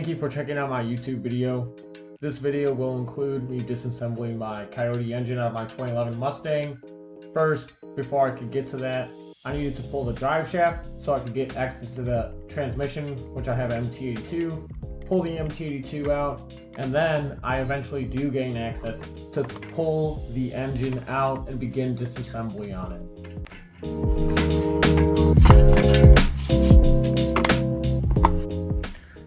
Thank you for checking out my YouTube video. This video will include me disassembling my Coyote engine out of my 2011 Mustang. First, before I could get to that, I needed to pull the drive shaft so I could get access to the transmission, which I have MT82, pull the MT82 out, and then I eventually do gain access to pull the engine out and begin disassembly on it.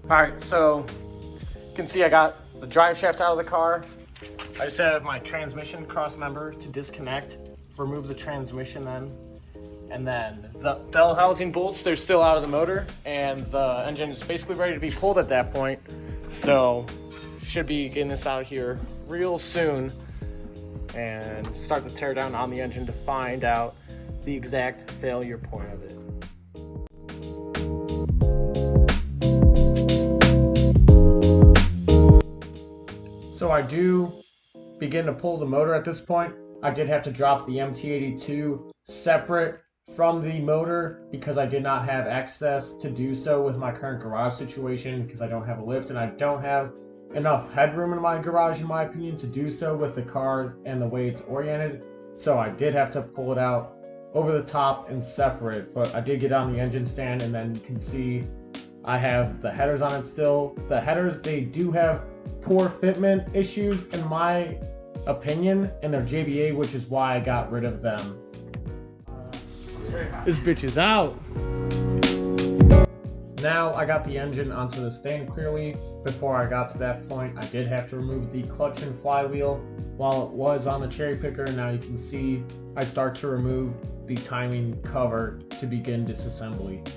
Alright, so you can see I got the drive shaft out of the car. I just have my transmission cross member to disconnect, remove the transmission then. And then the bell housing bolts, they're still out of the motor, and the engine is basically ready to be pulled at that point. So should be getting this out of here real soon and start the teardown on the engine to find out the exact failure point of it. So I do begin to pull the motor at this point. I did have to drop the MT82 separate from the motor because I did not have access to do so with my current garage situation, because I don't have a lift and I don't have enough headroom in my garage, in my opinion, to do so with the car and the way it's oriented. So I did have to pull it out over the top and separate, but I did get on the engine stand, and then you can see I have the headers on it still. The headers, they do have poor fitment issues in my opinion, and they're JBA, which is why I got rid of them. This bitch is out. Now I got the engine onto the stand clearly. Before I got to that point, I did have to remove the clutch and flywheel while it was on the cherry picker. Now you can see I start to remove the timing cover to begin disassembly.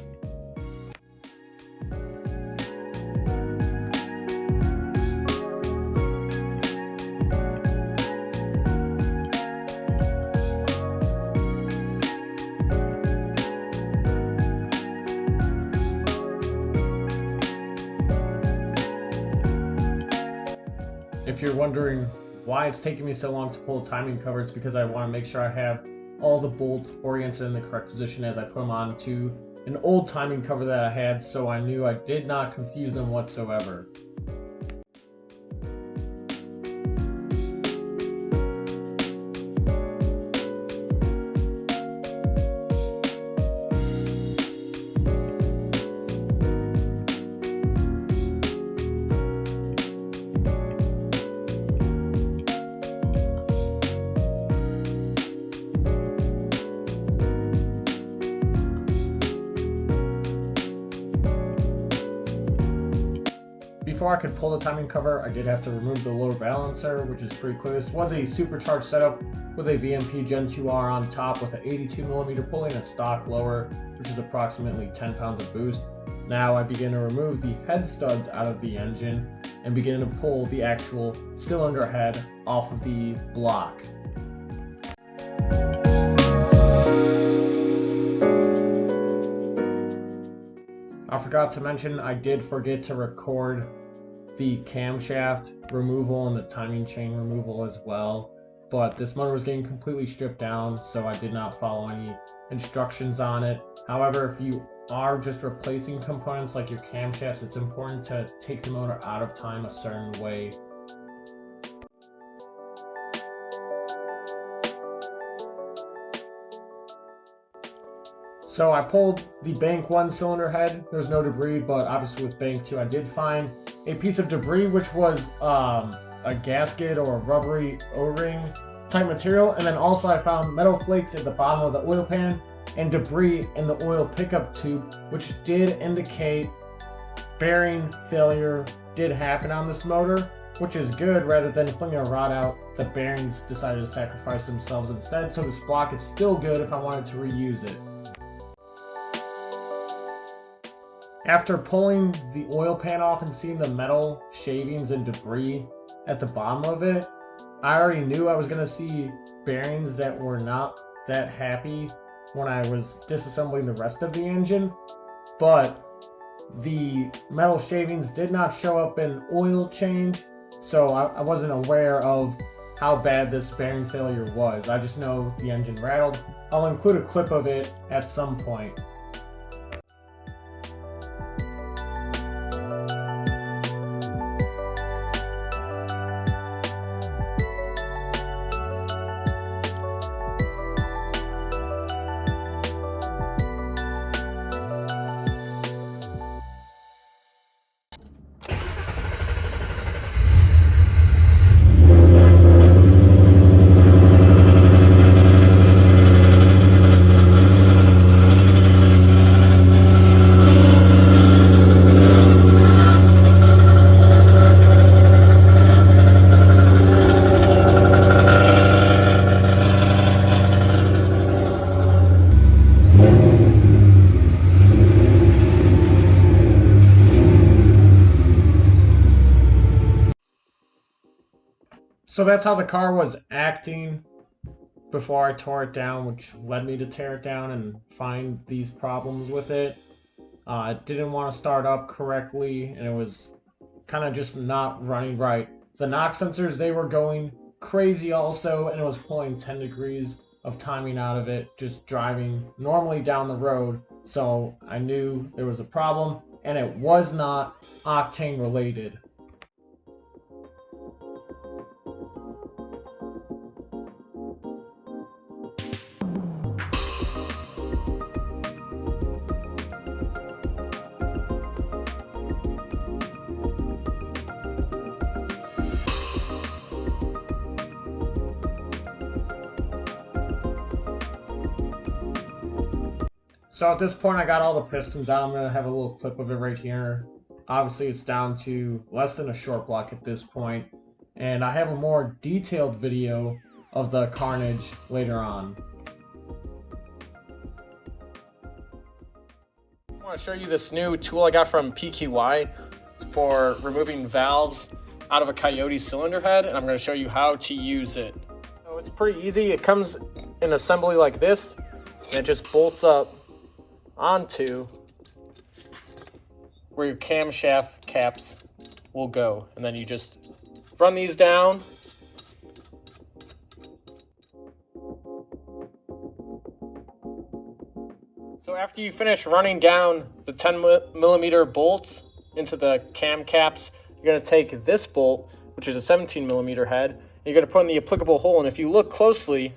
If you're wondering why it's taking me so long to pull the timing cover, it's because I want to make sure I have all the bolts oriented in the correct position as I put them onto an old timing cover that I had, so I knew I did not confuse them whatsoever. Before I could pull the timing cover, I did have to remove the lower balancer, which is pretty clear. This was a supercharged setup with a VMP Gen 2R on top with an 82mm pulley and a stock lower, which is approximately 10 pounds of boost. Now I begin to remove the head studs out of the engine and begin to pull the actual cylinder head off of the block. I forgot to mention, I did forget to record the camshaft removal and the timing chain removal as well, but this motor was getting completely stripped down, so I did not follow any instructions on it. However, if you are just replacing components like your camshafts, it's important to take the motor out of time a certain way. So I pulled the bank 1 cylinder head. There was no debris, but obviously with bank 2 I did find a piece of debris, which was a gasket or a rubbery O-ring type material. And then also I found metal flakes at the bottom of the oil pan and debris in the oil pickup tube, which did indicate bearing failure did happen on this motor, which is good. Rather than flinging a rod out, the bearings decided to sacrifice themselves instead. So this block is still good if I wanted to reuse it. After pulling the oil pan off and seeing the metal shavings and debris at the bottom of it, I already knew I was going to see bearings that were not that happy when I was disassembling the rest of the engine, but the metal shavings did not show up in oil change, so I wasn't aware of how bad this bearing failure was. I just know the engine rattled. I'll include a clip of it at some point. So that's how the car was acting before I tore it down, which led me to tear it down and find these problems with it. It didn't want to start up correctly, and it was kind of just not running right. The knock sensors, they were going crazy also, and it was pulling 10 degrees of timing out of it, just driving normally down the road. So I knew there was a problem, and it was not octane related. So at this point, I got all the pistons out. I'm going to have a little clip of it right here. Obviously, it's down to less than a short block at this point. And I have a more detailed video of the carnage later on. I want to show you this new tool I got from PQY for removing valves out of a Coyote cylinder head. And I'm going to show you how to use it. So it's pretty easy. It comes in assembly like this. And it just bolts up onto where your camshaft caps will go, and then you just run these down. So after you finish running down the 10mm bolts into the cam caps, you're going to take this bolt, which is a 17mm head, and you're going to put in the applicable hole, and if you look closely,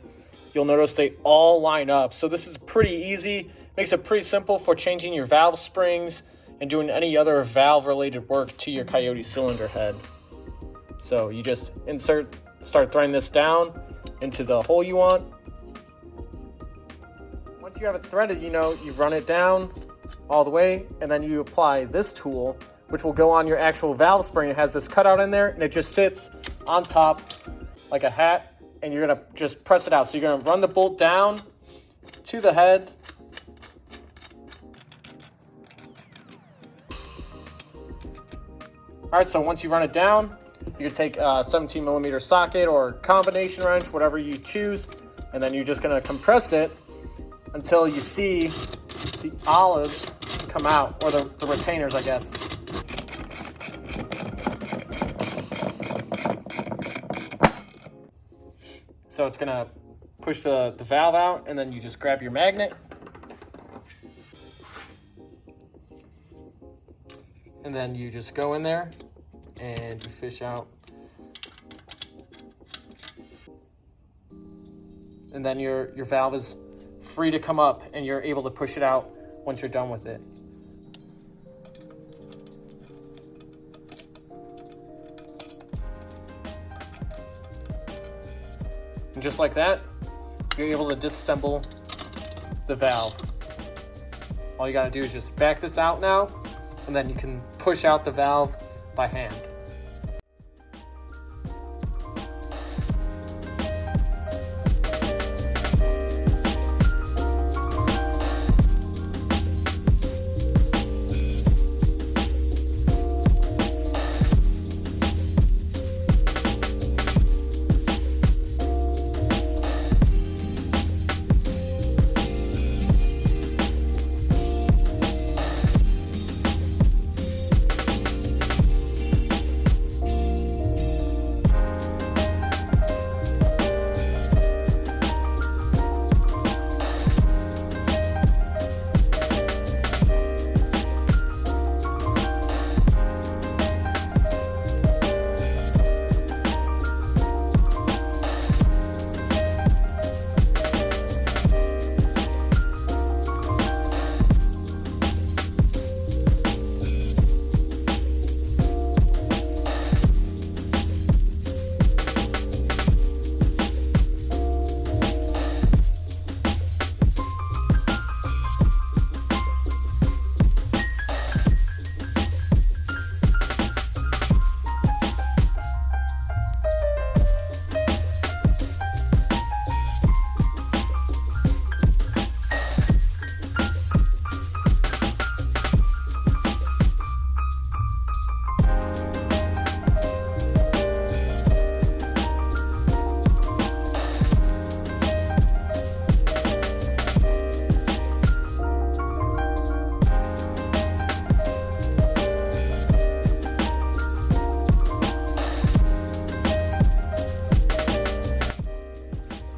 you'll notice they all line up. So this is pretty easy. Makes it pretty simple for changing your valve springs and doing any other valve related work to your Coyote cylinder head. So you just start throwing this down into the hole you want. Once you have it threaded, you run it down all the way, and then you apply this tool, which will go on your actual valve spring. It has this cutout in there, and it just sits on top like a hat, and you're gonna just press it out. So you're gonna run the bolt down to the head, all right, so once you run it down, you can take a 17mm socket or combination wrench, whatever you choose, and then you're just gonna compress it until you see the olives come out, or the retainers, I guess. So it's gonna push the valve out, and then you just grab your magnet. And then you just go in there and you fish out. And then your valve is free to come up, and you're able to push it out once you're done with it. And just like that, you're able to disassemble the valve. All you gotta do is just back this out now, and then you can push out the valve by hand.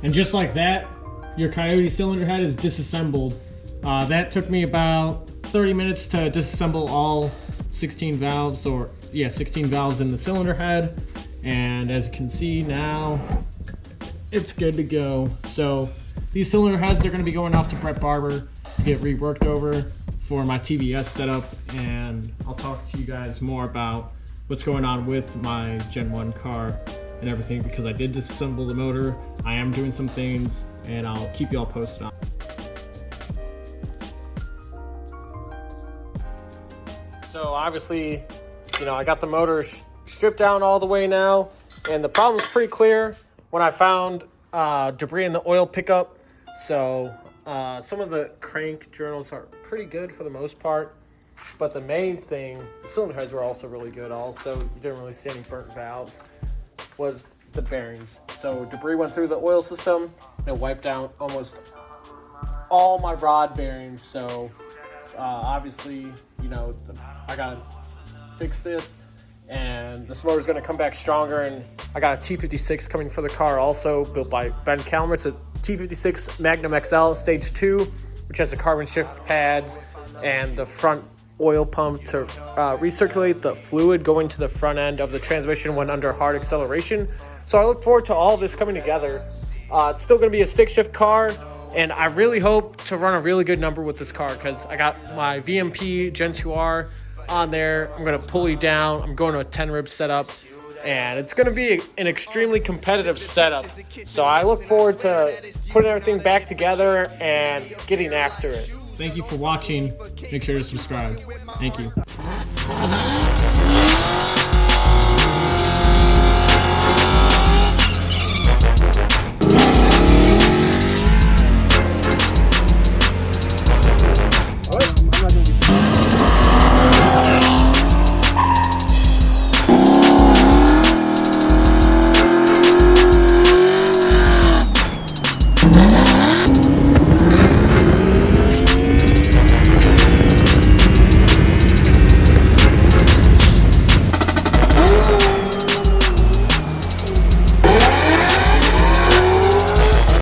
And just like that, your Coyote cylinder head is disassembled. That took me about 30 minutes to disassemble all 16 valves, or yeah, 16 valves in the cylinder head. And as you can see now, it's good to go. So these cylinder heads are going to be going off to Brett Barber to get reworked over for my TVS setup, and I'll talk to you guys more about what's going on with my Gen 1 car and everything, because I did disassemble the motor. I am doing some things, and I'll keep you all posted on. So obviously, you know, I got the motor stripped down all the way now, and the problem's pretty clear when I found debris in the oil pickup. So some of the crank journals are pretty good for the most part, but the main thing, the cylinder heads were also really good. Also, you didn't really see any burnt valves, was the bearings. So debris went through the oil system and it wiped out almost all my rod bearings. So obviously, you know, I gotta fix this, and this motor's gonna come back stronger. And I got a T56 coming for the car, also built by Ben Calmer. It's a T56 Magnum XL Stage 2, which has the carbon shift pads and the front oil pump to recirculate the fluid going to the front end of the transmission when under hard acceleration. So I look forward to all this coming together. It's still going to be a stick shift car, and I really hope to run a really good number with this car, because I got my VMP Gen 2R on there. I'm going to pulley down. I'm going to a 10 rib setup, and it's going to be an extremely competitive setup. So I look forward to putting everything back together and getting after it. Thank you for watching. Make sure to subscribe. Thank you.